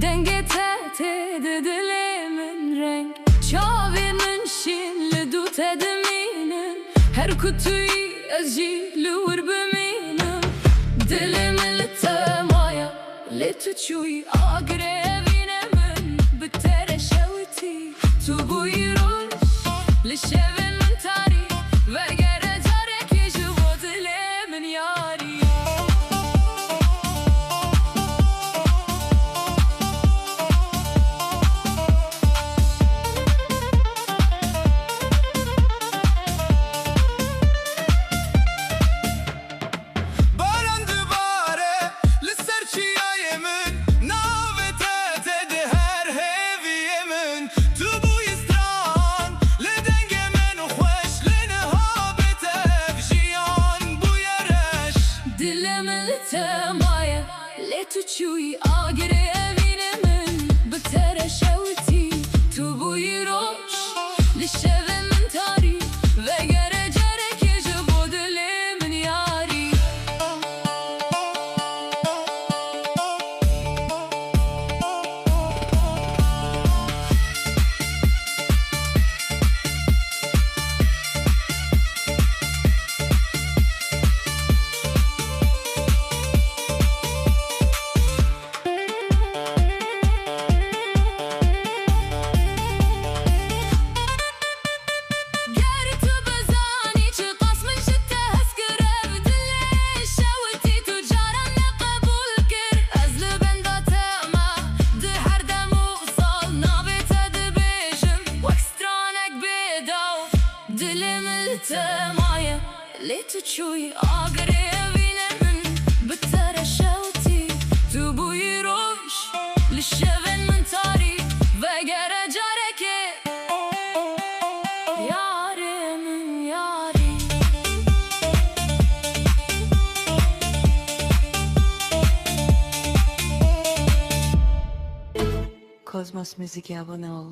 دنگ تهت دل من رنگ چاوی من شین لدو تدمینن هر کتوی از جیلور بمینم دل من لتمایا لتچوی آگره بینه من بتر شوتی تو بوی روش لشو من تاری وگره جاره که جوا دل من یاری تمایا لتچوی آگره بینه من بتر شوتی تو بوی روش لشو من تاری وگره جره که جبو دل من یاری تمایا لتچوی آگره بینه من بتر شوتی تو بوی روش لشو من تاری وگره جاره که یاری من یاری Cosmos Music abone ol.